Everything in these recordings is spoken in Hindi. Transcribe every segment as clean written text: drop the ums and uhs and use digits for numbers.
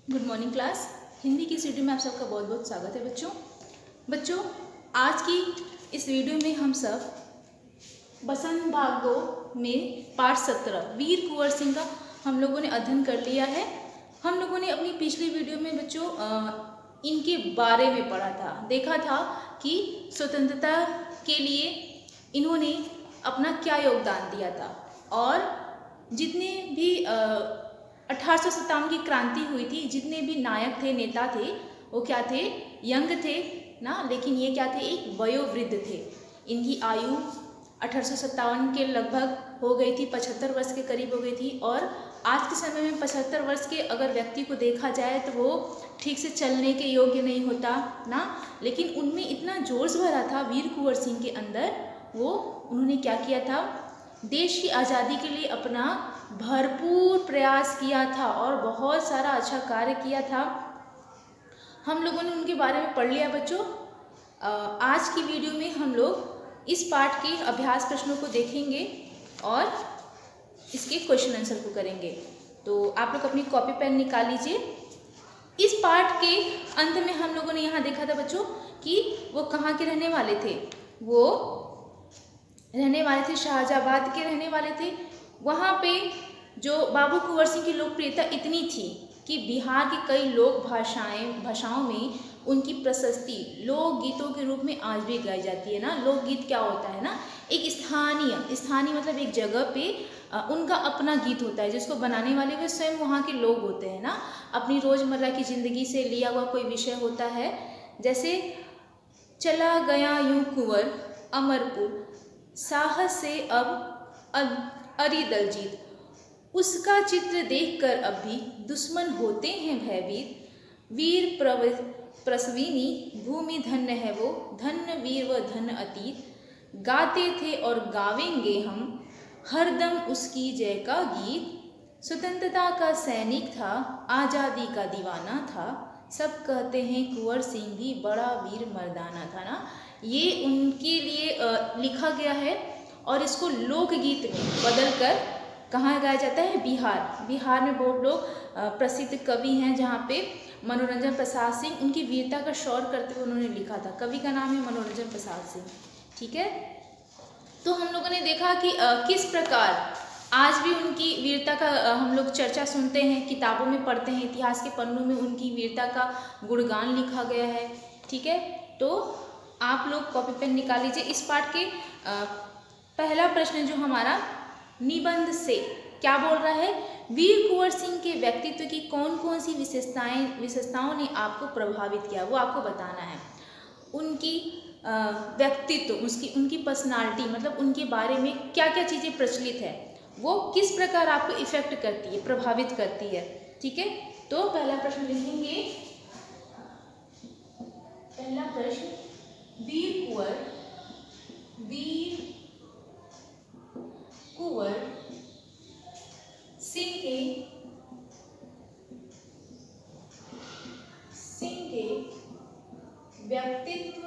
Good morning class. हिंदी की इस वीडियो में आप सबका बहुत बहुत स्वागत है बच्चों। आज की इस वीडियो में हम सब बसंत भाग 2 में पाठ 17 वीर कुंवर सिंह का हम लोगों ने अध्ययन कर लिया है। हम लोगों ने अपनी पिछली वीडियो में बच्चों इनके बारे में पढ़ा था, देखा था कि स्वतंत्रता के लिए इन्होंने अपना क्या योगदान दिया था और जितने भी 1857 की क्रांति हुई थी, जितने भी नायक थे, नेता थे, वो क्या थे? यंग थे ना, लेकिन ये क्या थे? एक वयोवृद्ध थे। इनकी आयु 1857 के लगभग हो गई थी, 75 वर्ष के करीब हो गई थी। और आज के समय में 75 वर्ष के अगर व्यक्ति को देखा जाए तो वो ठीक से चलने के योग्य नहीं होता ना, लेकिन उनमें इतना जोश भरा था वीर कुंवर सिंह के अंदर। वो उन्होंने क्या किया था? देश की आज़ादी के लिए अपना भरपूर प्रयास किया था और बहुत सारा अच्छा कार्य किया था। हम लोगों ने उनके बारे में पढ़ लिया बच्चों। आज की वीडियो में हम लोग इस पाठ के अभ्यास प्रश्नों को देखेंगे और इसके क्वेश्चन आंसर को करेंगे। तो आप लोग अपनी कॉपी पेन निकाल लीजिए। इस पाठ के अंत में हम लोगों ने यहाँ देखा था बच्चों कि वो कहाँ के रहने वाले थे। वो रहने वाले थे शाहजहाबाद के रहने वाले थे। वहाँ पे जो बाबू कुंवर सिंह की लोकप्रियता इतनी थी कि बिहार की कई लोक भाषाओं में उनकी प्रशस्ति लोकगीतों के रूप में आज भी गाई जाती है ना। लोकगीत क्या होता है ना? एक स्थानीय मतलब एक जगह पे उनका अपना गीत होता है, जिसको बनाने वाले वे स्वयं वहाँ के लोग होते हैं ना। अपनी रोज़मर्रा की ज़िंदगी से लिया हुआ कोई विषय होता है, जैसे चला गया यूं कुंवर अमरपुर, साहस से अब अरी दलजीत, उसका चित्र देखकर अब भी दुश्मन होते हैं भयभीत, वीर प्रसविनी भूमि धन्य है वो, धन्य वीर व धन्य अतीत, गाते थे और गावेंगे हम हरदम उसकी जय का गीत, स्वतंत्रता का सैनिक था, आज़ादी का दीवाना था, सब कहते हैं कुंवर सिंह भी बड़ा वीर मर्दाना था ना। ये उनके लिए लिखा गया है और इसको लोकगीत में बदलकर कहाँ गाया जाता है? बिहार में बहुत लोग प्रसिद्ध कवि हैं, जहाँ पे मनोरंजन प्रसाद सिंह उनकी वीरता का शौर्य करते हुए उन्होंने लिखा था। कवि का नाम है मनोरंजन प्रसाद सिंह। ठीक है, तो हम लोगों ने देखा कि किस प्रकार आज भी उनकी वीरता का हम लोग चर्चा सुनते हैं, किताबों में पढ़ते हैं, इतिहास के पन्नों में उनकी वीरता का गुणगान लिखा गया है। ठीक है, तो आप लोग कॉपी पेन निकाल लीजिए। इस पाठ के पहला प्रश्न जो हमारा निबंध से क्या बोल रहा है? वीर कुंवर सिंह के व्यक्तित्व की कौन कौन सी विशेषताओं ने आपको प्रभावित किया, वो आपको बताना है। उनकी व्यक्तित्व, उनकी पर्सनालिटी, मतलब उनके बारे में क्या क्या चीज़ें प्रचलित है, वो किस प्रकार आपको इफेक्ट करती है, प्रभावित करती है। ठीक है, तो पहला प्रश्न लिखेंगे। पहला प्रश्न, वीर कुंवर सिंह के व्यक्तित्व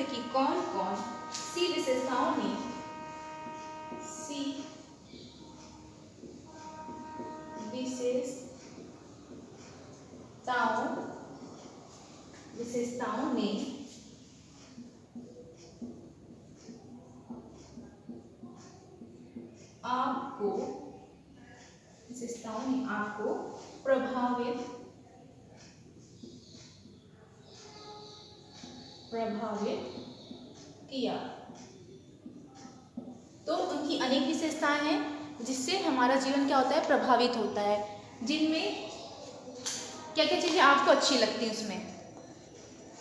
की कौन कौन सी विशेषताओं ने आपको प्रभावित किया। तो उनकी अनेक विशेषताएं हैं जिससे हमारा जीवन क्या होता है? प्रभावित होता है। जिनमें क्या क्या चीज़ें आपको अच्छी लगती हैं, उसमें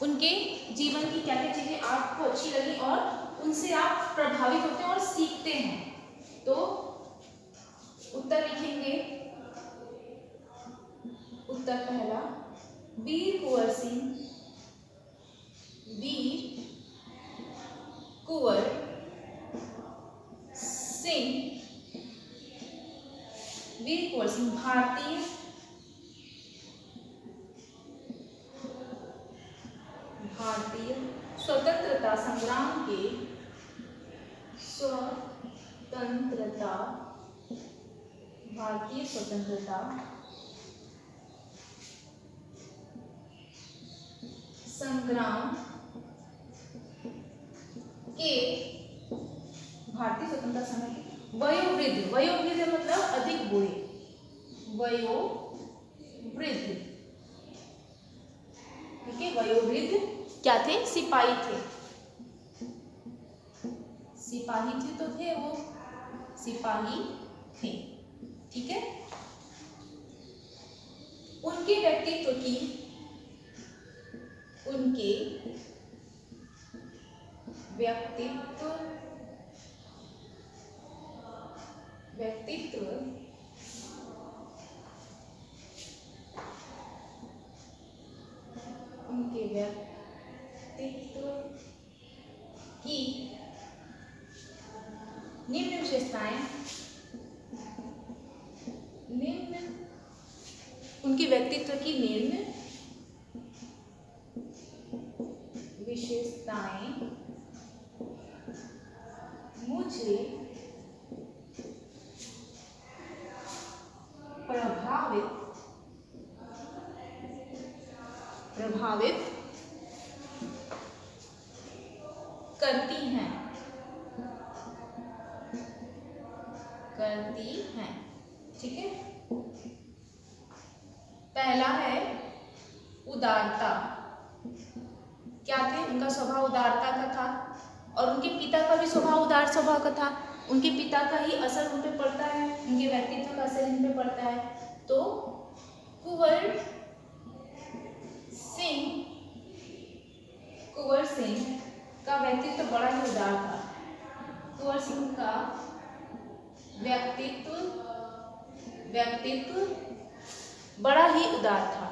उनके जीवन की क्या क्या चीज़ें आपको अच्छी लगी और उनसे आप प्रभावित होते हैं और सीखते हैं। तो उत्तर लिखेंगे। उत्तर पहला, वीर कुंवर सिंह भारतीय भारतीय स्वतंत्रता संग्राम के भारतीय स्वतंत्रता संग्राम के भारतीय स्वतंत्रता संग्राम वयोवृद्ध मतलब अधिक बूढ़े, वयोवृद्ध, ठीक है। वयोवृद्ध क्या थे? सिपाही थे, तो थे वो सिपाही थे, ठीक है। उनके व्यक्तित्व की निम्न विशेषताएं, उनके व्यक्तित्व की निम्न विशेषताएं मुझे प्रभावित करती हैं, ठीक है। पहला है उदारता। क्या थे? उनका स्वभाव उदारता का था और उनके पिता का भी स्वभाव उदार स्वभाव का था। उनके पिता का ही असर उन पे पड़ता है, उनके व्यक्तित्व का असर इन पे पड़ता है। तो कुंवर सिंह का व्यक्तित्व बड़ा ही उदार था। कुंवर सिंह का व्यक्तित्व बड़ा ही उदार था,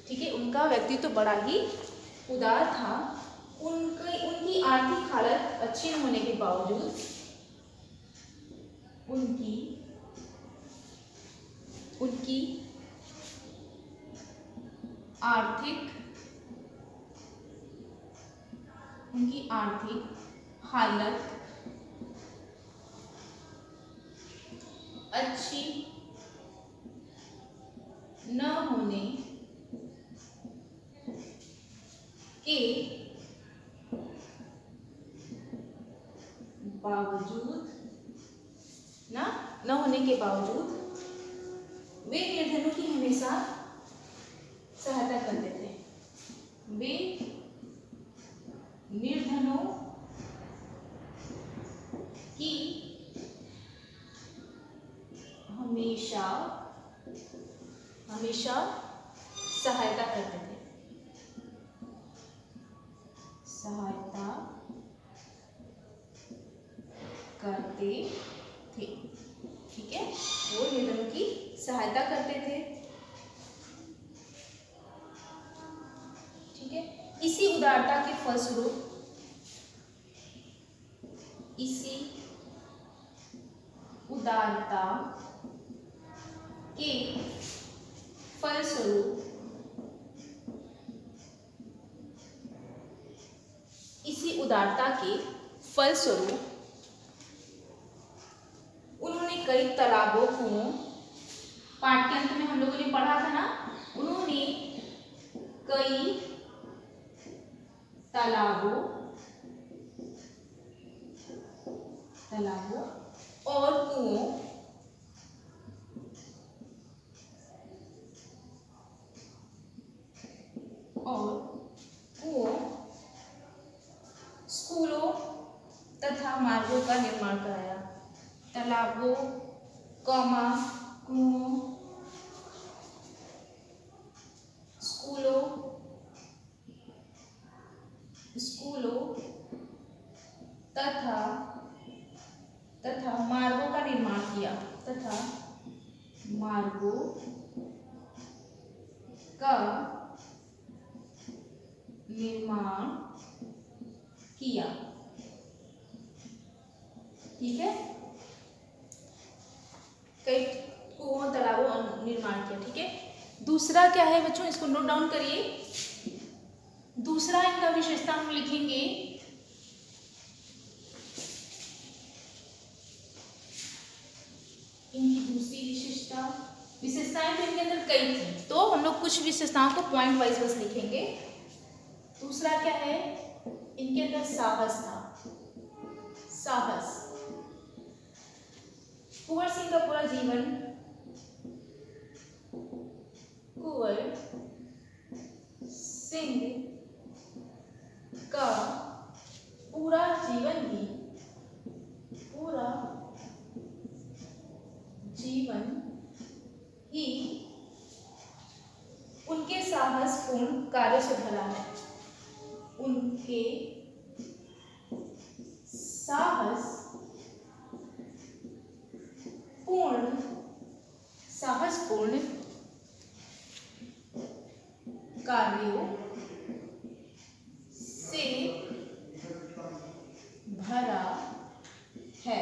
ठीक है। उनका व्यक्तित्व बड़ा ही उदार था। उनकी आर्थिक हालत अच्छी न होने के बावजूद उनकी आर्थिक हालत अच्छी न होने के बावजूद वे निर्धनों की हमेशा सहायता करते थे। वे निर्धनों की हमेशा सहायता करते थे, ठीक है। वो निर्धनों की सहायता करते थे, ठीक है। इसी उदारता के फलस्वरूप इसी उदारता के फलस्वरूप उन्होंने कई तालाबों को, पाठ्यांत में हम लोगों ने पढ़ा था ना, उन्होंने कई तालाबों और कुओं स्कूलों तथा मार्गों का निर्माण कराया। तालाबों, कुओं, स्कूलों तथा मार्गों का निर्माण किया, ठीक है। कई कुओं तालाबों का निर्माण किया। ठीक है, दूसरा क्या है बच्चों, इसको नोट डाउन करिए। दूसरा इनका विशेषता हम लिखेंगे इनकी दूसरी विशेषताएं तो इनके अंदर कई थी, तो हम लोग कुछ विशेषताओं को पॉइंट वाइज बस लिखेंगे। दूसरा क्या है, इनके अंदर साहस था। साहस, कुंवर सिंह का पूरा जीवन, कुंवर सिंह का पूरा जीवन ही उनके साहसपूर्ण कार्य से भरा है। उनके साहसपूर्ण कार्यों से भरा है।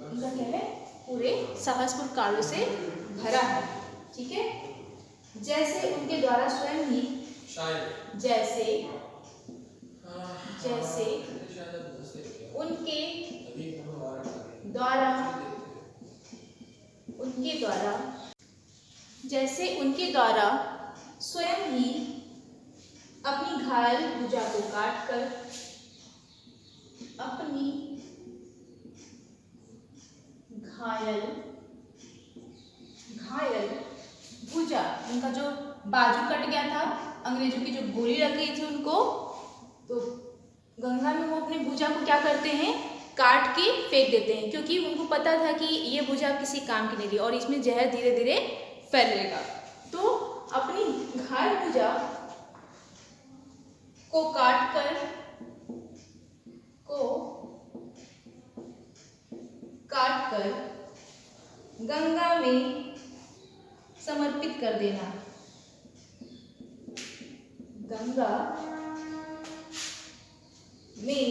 उनका क्या है, पूरे साहसपूर्ण कार्यों से भरा है। ठीक है, जैसे उनके द्वारा स्वयं ही जैसे उनके द्वारा स्वयं ही अपनी घायल भुजा को काटकर अपनी घायल भुजा, उनका जो बाजू कट गया था, अंग्रेजों की जो गोली लग गई थी उनको, तो गंगा में वो अपनी भुजा को क्या करते हैं, काट के फेंक देते हैं, क्योंकि उनको पता था कि ये भुजा किसी काम की नहीं रही और इसमें जहर धीरे धीरे फैलेगा। तो अपनी घायल भुजा को काट कर गंगा में समर्पित कर देना। गंगा में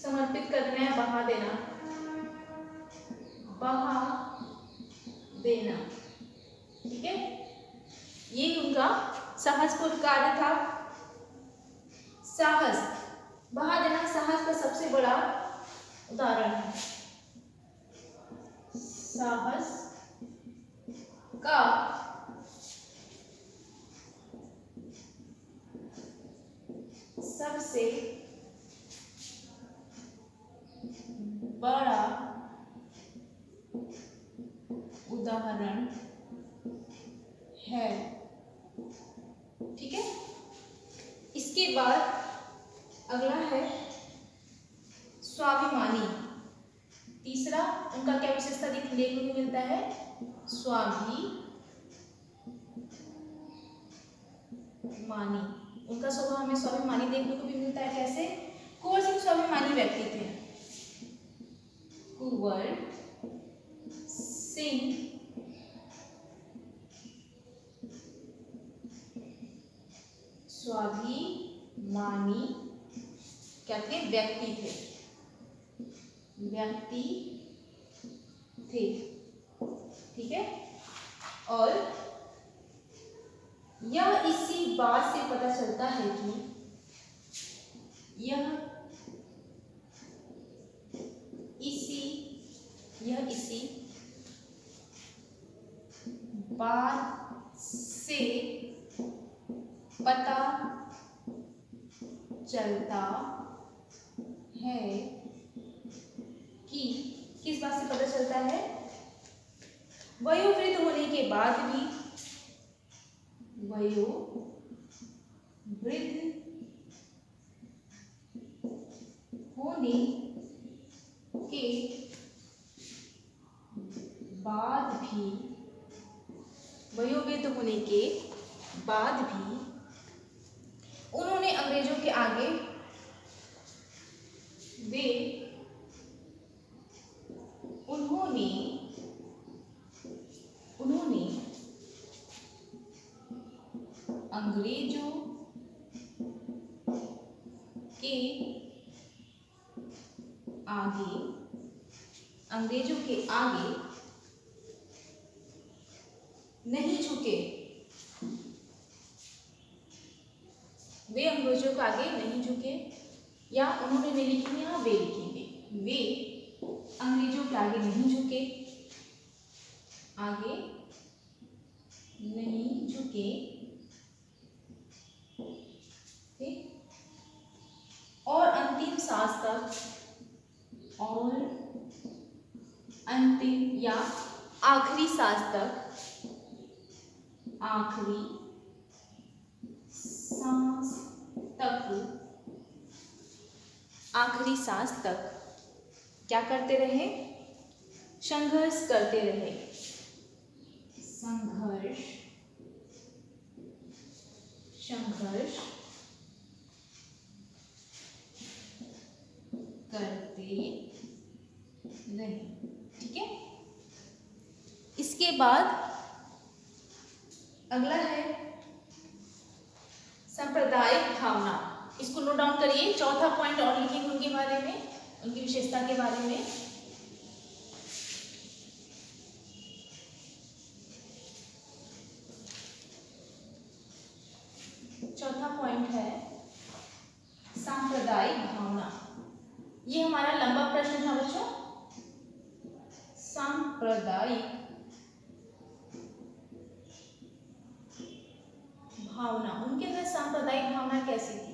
समर्पित करना है, बहा देना। ठीक है, ये उनका साहसपूर्ण कार्य था। साहस, बहा देना साहस का सबसे बड़ा उदाहरण है। साहस का सबसे बड़ा उदाहरण है। ठीक है, इसके बाद अगला है स्वाभिमानी। तीसरा उनका क्या विशेषता देखने को मिलता है, स्वाभिमानी। उनका स्वभाव हमें स्वाभिमानी देखने को भी मिलता है। कैसे, कुंवर सिंह स्वाभिमानी व्यक्ति थे। कुंवर सिंह स्वाभिमानी क्या थे, व्यक्ति थे। ठीक है, और यह इसी बात से पता चलता है कि यह इसी बात से पता चलता है कि, किस बात से पता चलता है, वयोवृद्ध होने के बाद भी, वयोवृद्ध होने के बाद भी उन्होंने अंग्रेजों के आगे उन्होंने अंग्रेजों के आगे, अंग्रेजों के आगे नहीं झुके, वे अंग्रेजों के आगे नहीं झुके, या उन्होंने नहीं लिखी, यहाँ वे लिखेंगे, वे अंग्रेजों के आगे नहीं झुके, आगे नहीं झुके, ठीक, और अंतिम सांस तक, और अंतिम या आखिरी सांस तक, आखिरी सांस तक, आखिरी सांस तक क्या करते रहे, संघर्ष करते रहे, संघर्ष, संघर्ष करते रहे, ठीक है। इसके बाद अगला है सांप्रदायिक भावना, इसको नोट डाउन करिए, चौथा पॉइंट और लिखेंगे उनके बारे में, उनकी विशेषता के बारे में। चौथा पॉइंट है सांप्रदायिक भावना, ये हमारा लंबा प्रश्न था बच्चों। सांप्रदायिक भावना, उनके अंदर सांप्रदायिक भावना कैसी थी,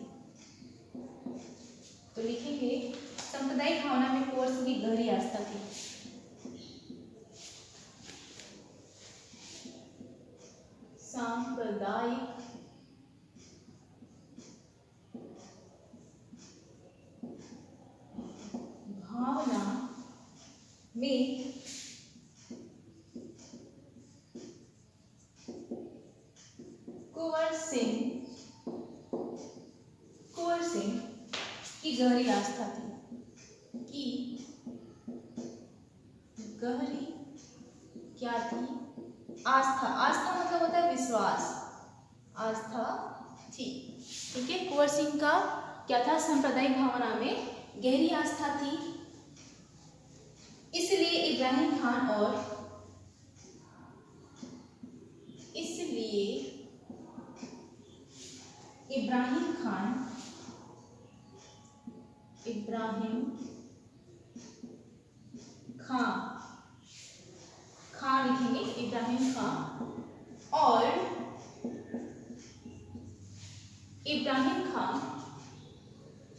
तो लिखेंगे सांप्रदायिक भावना में कुंवर सिंह की गहरी आस्था थी, सांप्रदायिक भावना में कुंवर सिंह की गहरी आस्था थी, कि गहरी क्या थी, आस्था, आस्था मतलब होता है विश्वास, आस्था थी, ठीक है। कुंवर सिंह का क्या था, सांप्रदायिक भावना में गहरी आस्था थी, इसलिए इब्राहिम खान और खान लिखेंगे, इब्राहिम खान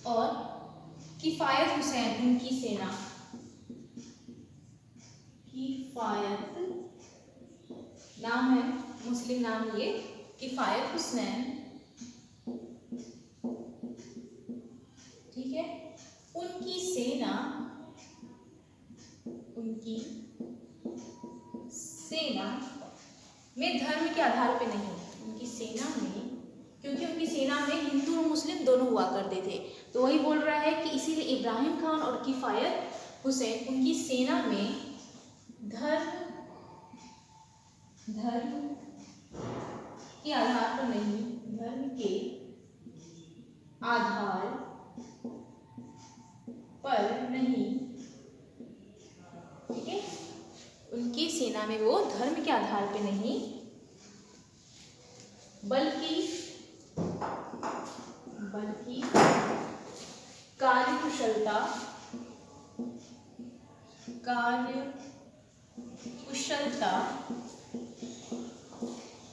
और किफायत हुसैन, उनकी सेना, किफायत नाम है, मुस्लिम नाम ये, किफायत हुसैन, ठीक है, उनकी सेना में धर्म के आधार पे नहीं, उनकी सेना में, क्योंकि उनकी सेना में हिंदू और मुस्लिम दोनों हुआ करते थे, तो वही बोल रहा है कि इसीलिए इब्राहिम खान और किफायत हुसैन उनकी सेना में धर्म के आधार पर नहीं, धर्म के आधार पर नहीं, ठीक है, उनकी सेना में वो धर्म के आधार पे नहीं बल्कि कार्यकुशलता,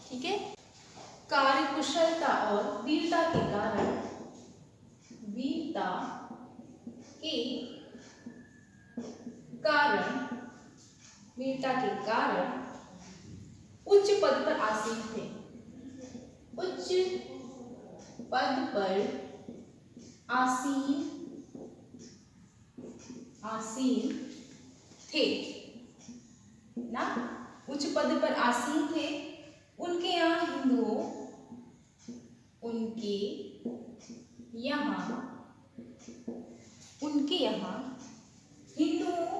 ठीक है, कार्यकुशलता और वीरता के कारण उच्च पद पर आसीन थे, उच्च पद पर आसीन थे ना, उच्च पद पर आसीन थे, उनके यहाँ हिंदुओं, उनके यहाँ हिंदुओं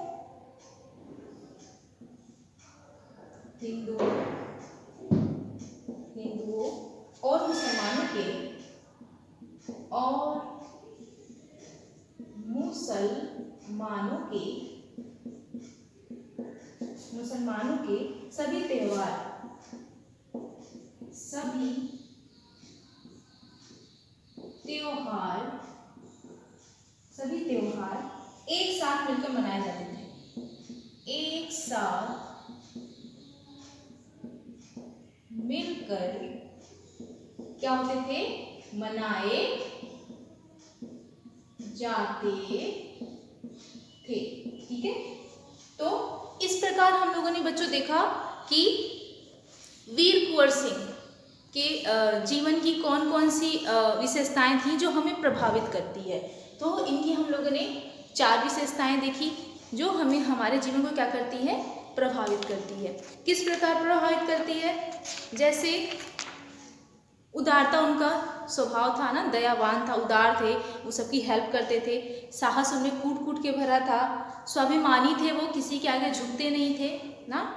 और मुसलमानों मुसलमानों के सभी त्योहार एक साथ मिलकर मनाए जाते थे। एक साथ मिलकर क्या होते थे? मनाए जाते थे। ठीक है, तो इस प्रकार हम लोगों ने बच्चों देखा कि वीर कुंवर सिंह के जीवन की कौन कौन सी विशेषताएं थी जो हमें प्रभावित करती है। तो इनकी हम लोगों ने 4 विशेषताएं देखी जो हमें हमारे जीवन को क्या करती है? प्रभावित करती है। किस प्रकार प्रभावित करती है? जैसे उदारता उनका स्वभाव था ना, दयावान था, उदार थे, वो सबकी हेल्प करते थे। साहस उनमें कूट कूट के भरा था। स्वाभिमानी थे, वो किसी के आगे झुकते नहीं थे ना।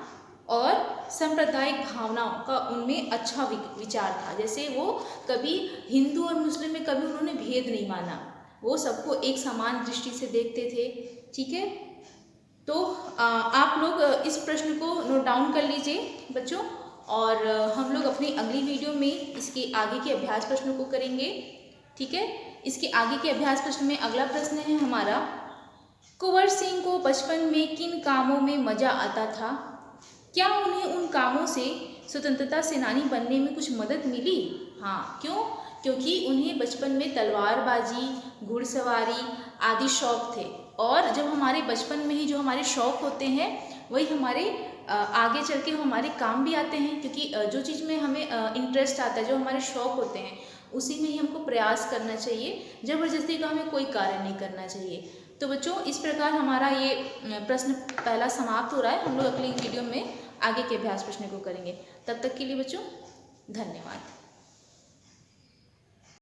और सांप्रदायिक भावनाओं का उनमें अच्छा विचार था। जैसे वो कभी हिंदू और मुस्लिम में कभी उन्होंने भेद नहीं माना, वो सबको एक समान दृष्टि से देखते थे। ठीक है, तो आप लोग इस प्रश्न को नोट डाउन कर लीजिए बच्चों, और हम लोग अपनी अगली वीडियो में इसके आगे के अभ्यास प्रश्नों को करेंगे। ठीक है, इसके आगे के अभ्यास प्रश्न में अगला प्रश्न है हमारा, कुंवर सिंह को बचपन में किन कामों में मजा आता था? क्या उन्हें उन कामों से स्वतंत्रता सेनानी बनने में कुछ मदद मिली? हाँ, क्यों? क्योंकि उन्हें बचपन में तलवारबाजी, घुड़सवारी आदि शौक थे। और जब हमारे बचपन में ही जो हमारे शौक होते हैं वही हमारे आगे चल के हमारे काम भी आते हैं, क्योंकि जो चीज़ में हमें इंटरेस्ट आता है, जो हमारे शौक होते हैं, उसी में ही हमको प्रयास करना चाहिए। ज़बरदस्ती का हमें कोई कार्य नहीं करना चाहिए। तो बच्चों, इस प्रकार हमारा ये प्रश्न पहला समाप्त हो रहा है। हम लोग अगली वीडियो में आगे के अभ्यास प्रश्न को करेंगे। तब तक के लिए बच्चों धन्यवाद।